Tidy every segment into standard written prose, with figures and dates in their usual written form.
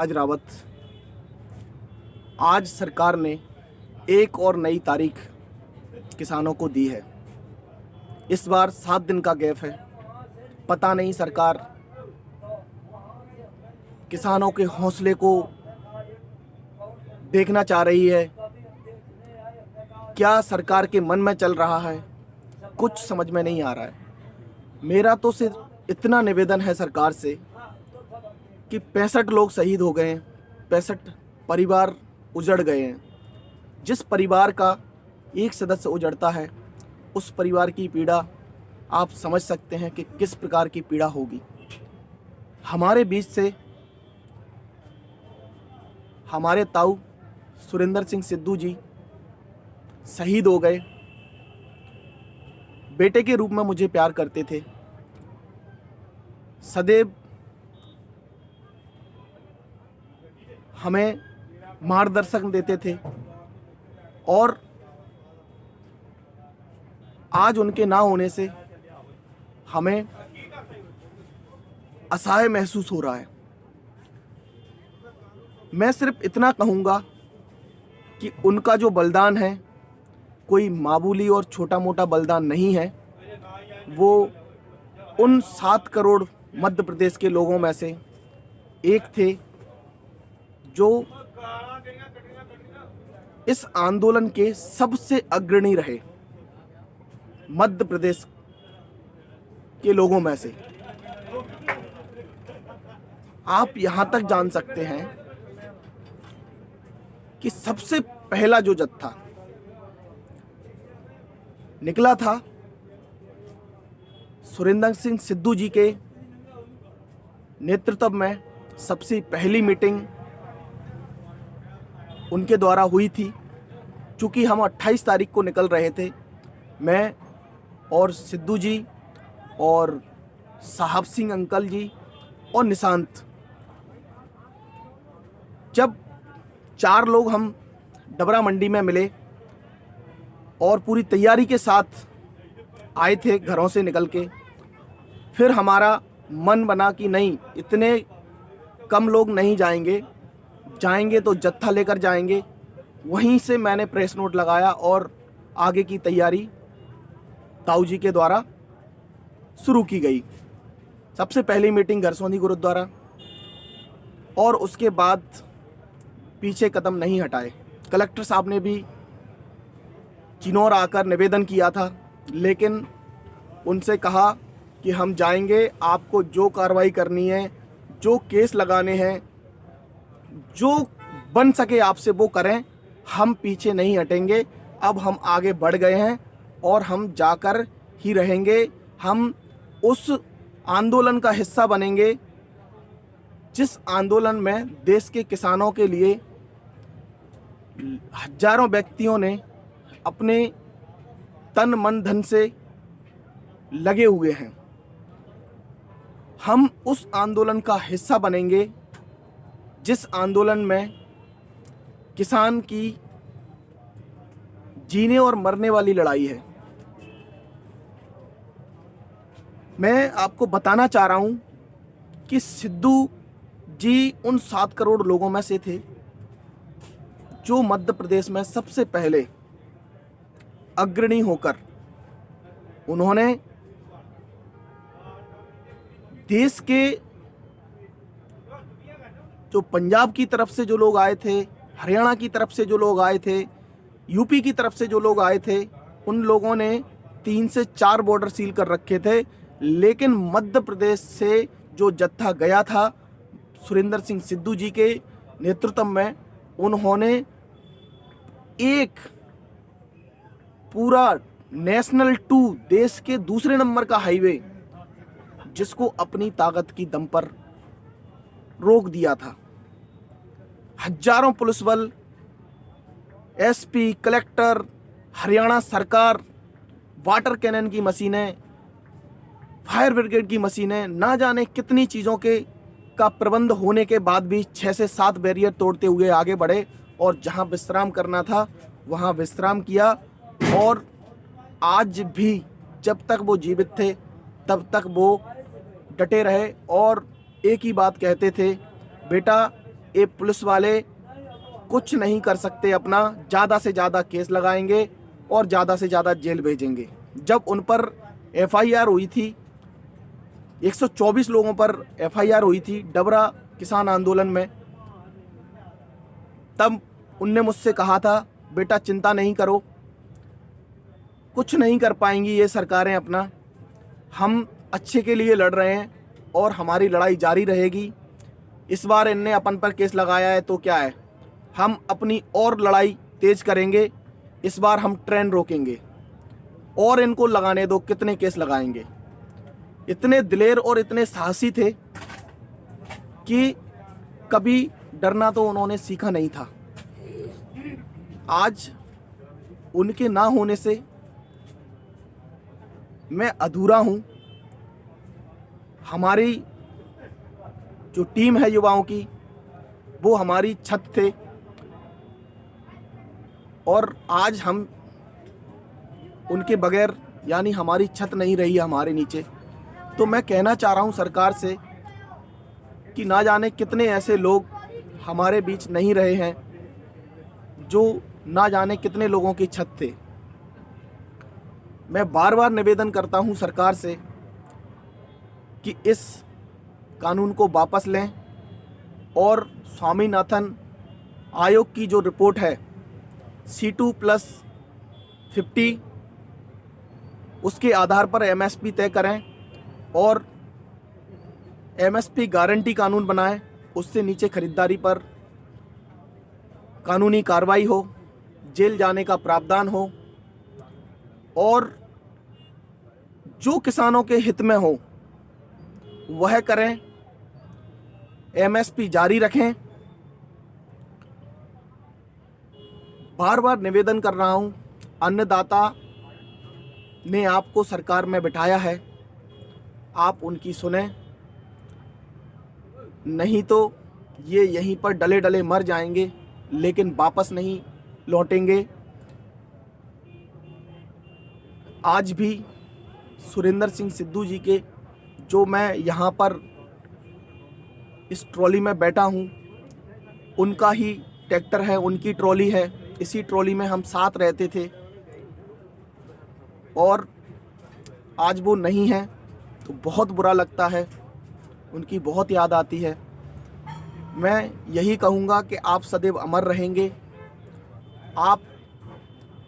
राज रावत। आज सरकार ने एक और नई तारीख किसानों को दी है। इस बार 7 दिन का गैप है। पता नहीं सरकार किसानों के हौसले को देखना चाह रही है, क्या सरकार के मन में चल रहा है, कुछ समझ में नहीं आ रहा है। मेरा तो सिर्फ इतना निवेदन है सरकार से कि 65 लोग शहीद हो गए हैं, 65 परिवार उजड़ गए हैं। जिस परिवार का एक सदस्य उजड़ता है, उस परिवार की पीड़ा आप समझ सकते हैं कि किस प्रकार की पीड़ा होगी। हमारे बीच से हमारे ताऊ सुरेंद्र सिंह सिद्धू जी शहीद हो गए। बेटे के रूप में मुझे प्यार करते थे, सदैव हमें मार्गदर्शन देते थे, और आज उनके ना होने से हमें असहाय महसूस हो रहा है। मैं सिर्फ इतना कहूँगा कि उनका जो बलिदान है कोई मामूली और छोटा मोटा बलिदान नहीं है। वो उन 7 करोड़ मध्य प्रदेश के लोगों में से एक थे जो इस आंदोलन के सबसे अग्रणी रहे। मध्य प्रदेश के लोगों में से आप यहां तक जान सकते हैं कि सबसे पहला जो जत्था निकला था, सुरेंद्र सिंह सिद्धू जी के नेतृत्व में सबसे पहली मीटिंग उनके द्वारा हुई थी। चूँकि हम 28 तारीख को निकल रहे थे, मैं और सिद्धू जी और साहब सिंह अंकल जी और निशांत, जब 4 लोग हम डबरा मंडी में मिले और पूरी तैयारी के साथ आए थे घरों से निकल के, फिर हमारा मन बना कि नहीं, इतने कम लोग नहीं जाएंगे, जाएंगे तो जत्था लेकर जाएंगे। वहीं से मैंने प्रेस नोट लगाया और आगे की तैयारी ताऊ जी के द्वारा शुरू की गई। सबसे पहली मीटिंग घरसोनी गुरुद्वारा, और उसके बाद पीछे कदम नहीं हटाए। कलेक्टर साहब ने भी चिनौर आकर निवेदन किया था, लेकिन उनसे कहा कि हम जाएंगे, आपको जो कार्रवाई करनी है, जो केस लगाने हैं, जो बन सके आपसे वो करें, हम पीछे नहीं हटेंगे। अब हम आगे बढ़ गए हैं और हम जाकर ही रहेंगे। हम उस आंदोलन का हिस्सा बनेंगे जिस आंदोलन में देश के किसानों के लिए हजारों व्यक्तियों ने अपने तन मन धन से लगे हुए हैं। हम उस आंदोलन का हिस्सा बनेंगे जिस आंदोलन में किसान की जीने और मरने वाली लड़ाई है। मैं आपको बताना चाह रहा हूं कि सिद्धू जी उन 7 करोड़ लोगों में से थे जो मध्य प्रदेश में सबसे पहले अग्रणी होकर उन्होंने देश के जो पंजाब की तरफ से जो लोग आए थे, हरियाणा की तरफ से जो लोग आए थे, यूपी की तरफ से जो लोग आए थे, उन लोगों ने 3 से 4 बॉर्डर सील कर रखे थे। लेकिन मध्य प्रदेश से जो जत्था गया था सुरेंद्र सिंह सिद्धू जी के नेतृत्व में, उन्होंने एक पूरा नेशनल 2 देश के दूसरे नंबर का हाईवे, जिसको अपनी ताकत की दम पर रोक दिया था। हजारों पुलिस बल, एसपी, कलेक्टर, हरियाणा सरकार, वाटर कैनन की मशीनें, फायर ब्रिगेड की मशीनें, ना जाने कितनी चीज़ों के का प्रबंध होने के बाद भी 6 से 7 बैरियर तोड़ते हुए आगे बढ़े और जहां विश्राम करना था वहां विश्राम किया। और आज भी जब तक वो जीवित थे तब तक वो डटे रहे और एक ही बात कहते थे, बेटा ये पुलिस वाले कुछ नहीं कर सकते, अपना ज़्यादा से ज़्यादा केस लगाएंगे और ज़्यादा से ज़्यादा जेल भेजेंगे। जब उन पर एफआईआर हुई थी, 124 लोगों पर एफआईआर हुई थी डबरा किसान आंदोलन में, तब उनने मुझसे कहा था बेटा चिंता नहीं करो, कुछ नहीं कर पाएंगी ये सरकारें अपना, हम अच्छे के लिए लड़ रहे हैं और हमारी लड़ाई जारी रहेगी। इस बार इनने अपन पर केस लगाया है तो क्या है, हम अपनी और लड़ाई तेज करेंगे, इस बार हम ट्रेन रोकेंगे और इनको लगाने दो, कितने केस लगाएंगे। इतने दिलेर और इतने साहसी थे कि कभी डरना तो उन्होंने सीखा नहीं था। आज उनके ना होने से मैं अधूरा हूं। हमारी जो टीम है युवाओं की, वो हमारी छत थे और आज हम उनके बगैर, यानी हमारी छत नहीं रही है हमारे नीचे। तो मैं कहना चाह रहा हूं सरकार से कि ना जाने कितने ऐसे लोग हमारे बीच नहीं रहे हैं जो ना जाने कितने लोगों की छत थे। मैं बार बार निवेदन करता हूं सरकार से कि इस कानून को वापस लें और स्वामीनाथन आयोग की जो रिपोर्ट है C2+50, उसके आधार पर MSP तय करें और MSP गारंटी कानून बनाएं, उससे नीचे खरीदारी पर कानूनी कार्रवाई हो, जेल जाने का प्रावधान हो और जो किसानों के हित में हो वह करें, MSP जारी रखें। बार बार निवेदन कर रहा हूं, अन्नदाता ने आपको सरकार में बिठाया है, आप उनकी सुने, नहीं तो ये यहीं पर डले डले मर जाएंगे लेकिन वापस नहीं लौटेंगे। आज भी सुरेंद्र सिंह सिद्धू जी के, जो मैं यहाँ पर इस ट्रॉली में बैठा हूँ, उनका ही ट्रैक्टर है, उनकी ट्रॉली है, इसी ट्रॉली में हम साथ रहते थे और आज वो नहीं है तो बहुत बुरा लगता है, उनकी बहुत याद आती है। मैं यही कहूँगा कि आप सदैव अमर रहेंगे, आप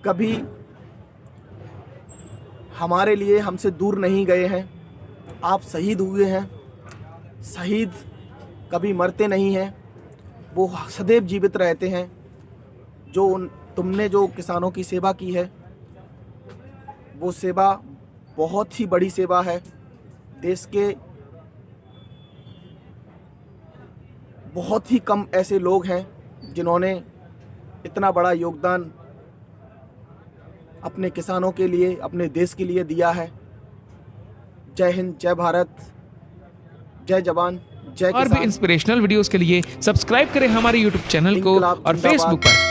कभी हमारे लिए हमसे दूर नहीं गए हैं, आप शहीद हुए हैं, शहीद कभी मरते नहीं हैं, वो सदैव जीवित रहते हैं। जो तुमने जो किसानों की सेवा की है, वो सेवा बहुत ही बड़ी सेवा है। देश के बहुत ही कम ऐसे लोग हैं जिन्होंने इतना बड़ा योगदान अपने किसानों के लिए, अपने देश के लिए दिया है। जय हिंद, जय भारत, जय जवान, जय किसान। और भी इंस्पिरेशनल वीडियोस के लिए सब्सक्राइब करें हमारे YouTube चैनल को और Facebook पर